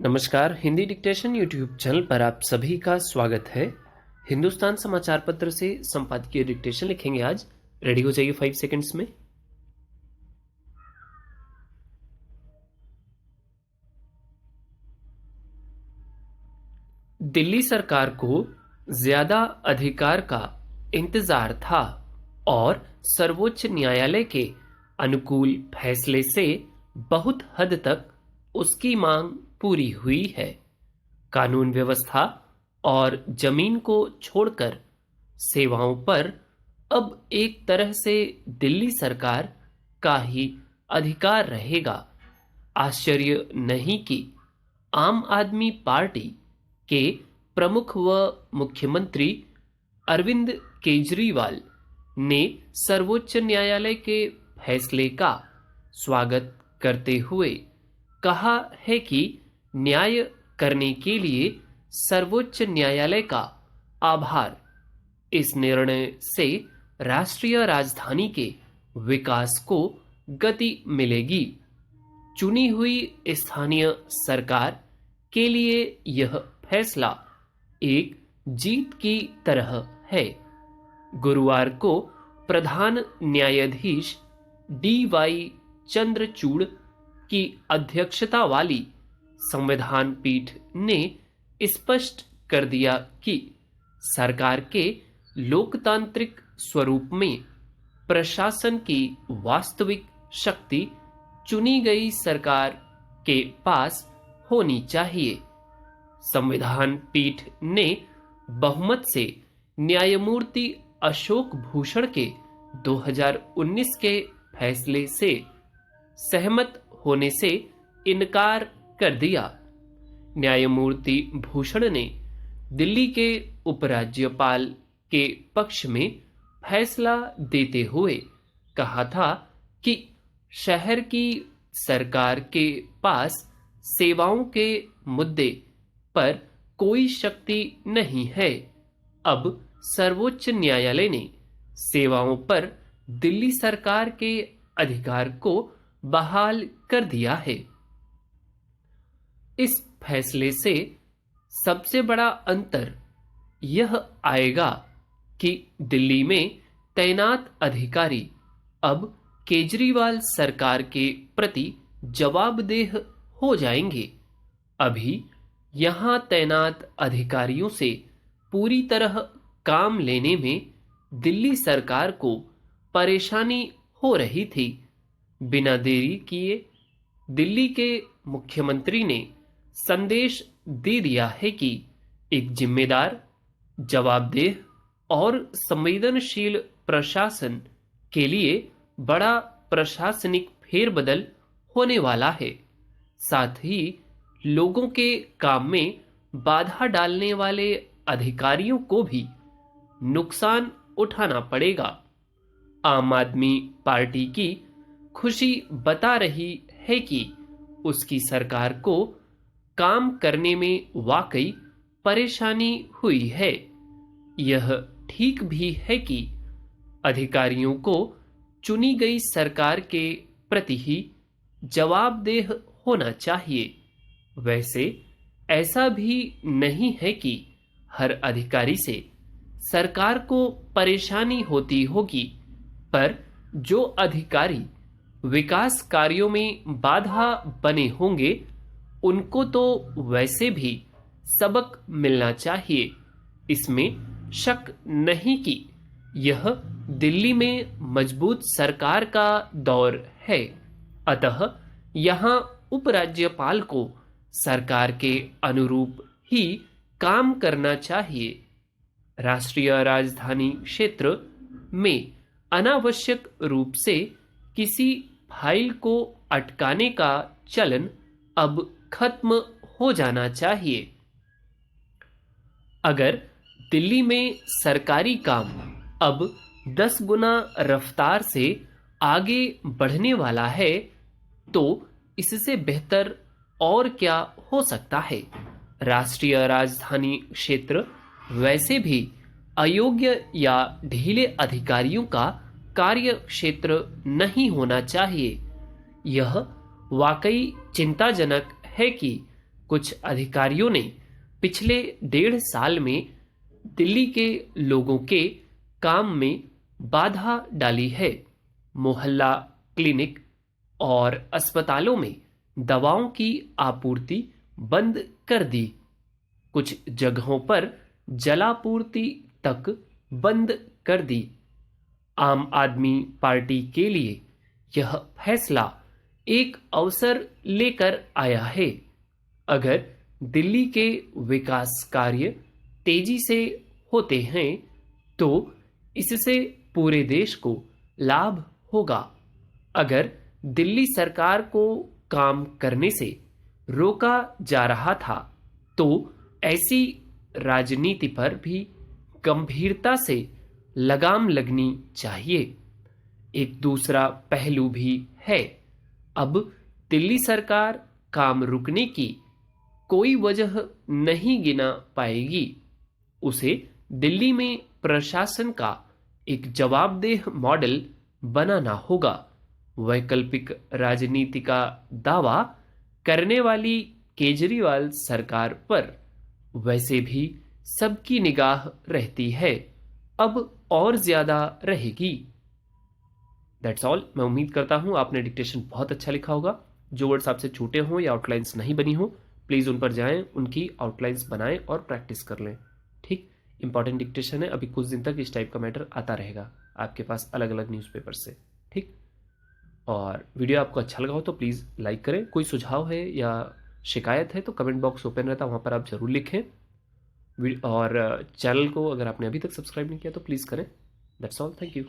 नमस्कार। Hindi dictation YouTube channel पर आप सभी का स्वागत है। हिंदुस्तान समाचार पत्र से संपादकीय डिक्टेशन लिखेंगे आज। रेडी हो जाइए 5 सेकंड्स में। दिल्ली सरकार को ज्यादा अधिकार का इंतजार था और सर्वोच्च न्यायालय के अनुकूल फैसले से बहुत हद तक उसकी मांग पूरी हुई है। कानून व्यवस्था और जमीन को छोड़कर सेवाओं पर अब एक तरह से दिल्ली सरकार का ही अधिकार रहेगा। आश्चर्य नहीं कि आम आदमी पार्टी के प्रमुख व मुख्यमंत्री अरविंद केजरीवाल ने सर्वोच्च न्यायालय के फैसले का स्वागत करते हुए कहा है कि न्याय करने के लिए सर्वोच्च न्यायालय का आभार। इस निर्णय से राष्ट्रीय राजधानी के विकास को गति मिलेगी। चुनी हुई स्थानीय सरकार के लिए यह फैसला एक जीत की तरह है। गुरुवार को प्रधान न्यायाधीश डी.वाई. चंद्रचूड़ की अध्यक्षता वाली संविधान पीठ ने स्पष्ट कर दिया कि सरकार के लोकतांत्रिक स्वरूप में प्रशासन की वास्तविक शक्ति चुनी गई सरकार के पास होनी चाहिए। संविधान पीठ ने बहुमत से न्यायमूर्ति अशोक भूषण के 2019 के फैसले से सहमत होने से इनकार कर दिया। न्यायमूर्ति भूषण ने दिल्ली के उपराज्यपाल के पक्ष में फैसला देते हुए कहा था कि शहर की सरकार के पास सेवाओं के मुद्दे पर कोई शक्ति नहीं है। अब सर्वोच्च न्यायालय ने सेवाओं पर दिल्ली सरकार के अधिकार को बहाल कर दिया है। इस फैसले से सबसे बड़ा अंतर यह आएगा कि दिल्ली में तैनात अधिकारी अब केजरीवाल सरकार के प्रति जवाबदेह हो जाएंगे। अभी यहां तैनात अधिकारियों से पूरी तरह काम लेने में दिल्ली सरकार को परेशानी हो रही थी। बिना देरी किए दिल्ली के मुख्यमंत्री ने संदेश दे दिया है कि एक जिम्मेदार, जवाबदेह और संवेदनशील प्रशासन के लिए बड़ा प्रशासनिक फेरबदल होने वाला है। साथ ही लोगों के काम में बाधा डालने वाले अधिकारियों को भी नुकसान उठाना पड़ेगा। आम आदमी पार्टी की खुशी बता रही है कि उसकी सरकार को काम करने में वाकई परेशानी हुई है। यह ठीक भी है कि अधिकारियों को चुनी गई सरकार के प्रति ही जवाबदेह होना चाहिए। वैसे ऐसा भी नहीं है कि हर अधिकारी से सरकार को परेशानी होती होगी, पर जो अधिकारी विकास कार्यों में बाधा बने होंगे उनको तो वैसे भी सबक मिलना चाहिए। इसमें शक नहीं कि यह दिल्ली में मजबूत सरकार का दौर है। अतः यहाँ उपराज्यपाल को सरकार के अनुरूप ही काम करना चाहिए। राष्ट्रीय राजधानी क्षेत्र में अनावश्यक रूप से किसी फाइल को अटकाने का चलन अब खत्म हो जाना चाहिए। अगर दिल्ली में सरकारी काम अब 10 गुना रफ्तार से आगे बढ़ने वाला है तो इससे बेहतर और क्या हो सकता है। राष्ट्रीय राजधानी क्षेत्र वैसे भी अयोग्य या ढीले अधिकारियों का कार्य क्षेत्र नहीं होना चाहिए। यह वाकई चिंताजनक है कि कुछ अधिकारियों ने पिछले 1.5 साल में दिल्ली के लोगों के काम में बाधा डाली है। मोहल्ला क्लिनिक और अस्पतालों में दवाओं की आपूर्ति बंद कर दी। कुछ जगहों पर जलापूर्ति तक बंद कर दी। आम आदमी पार्टी के लिए यह फैसला एक अवसर लेकर आया है। अगर दिल्ली के विकास कार्य तेजी से होते हैं तो इससे पूरे देश को लाभ होगा। अगर दिल्ली सरकार को काम करने से रोका जा रहा था तो ऐसी राजनीति पर भी गंभीरता से लगाम लगनी चाहिए। एक दूसरा पहलू भी है। अब दिल्ली सरकार काम रुकने की कोई वजह नहीं गिना पाएगी। उसे दिल्ली में प्रशासन का एक जवाबदेह मॉडल बनाना होगा। वैकल्पिक राजनीति का दावा करने वाली केजरीवाल सरकार पर वैसे भी सबकी निगाह रहती है, अब और ज्यादा रहेगी। That's all. मैं उम्मीद करता हूं आपने डिक्टेशन बहुत अच्छा लिखा होगा। जो वर्ड्स आपसे छूटे हों या आउटलाइंस नहीं बनी हो, प्लीज उन पर जाएं, उनकी आउटलाइंस बनाएं और प्रैक्टिस कर लें। ठीक, इंपॉर्टेंट डिक्टेशन है। अभी कुछ दिन तक इस टाइप का मैटर आता रहेगा आपके पास अलग अलग न्यूज़पेपर से। ठीक, और वीडियो आपको अच्छा लगा हो तो प्लीज़ लाइक करें। कोई सुझाव है या शिकायत है तो कमेंट बॉक्स ओपन रहता है, वहाँ पर आप ज़रूर लिखें। और चैनल को अगर आपने अभी तक सब्सक्राइब नहीं किया तो प्लीज़ करें। That's all. Thank you.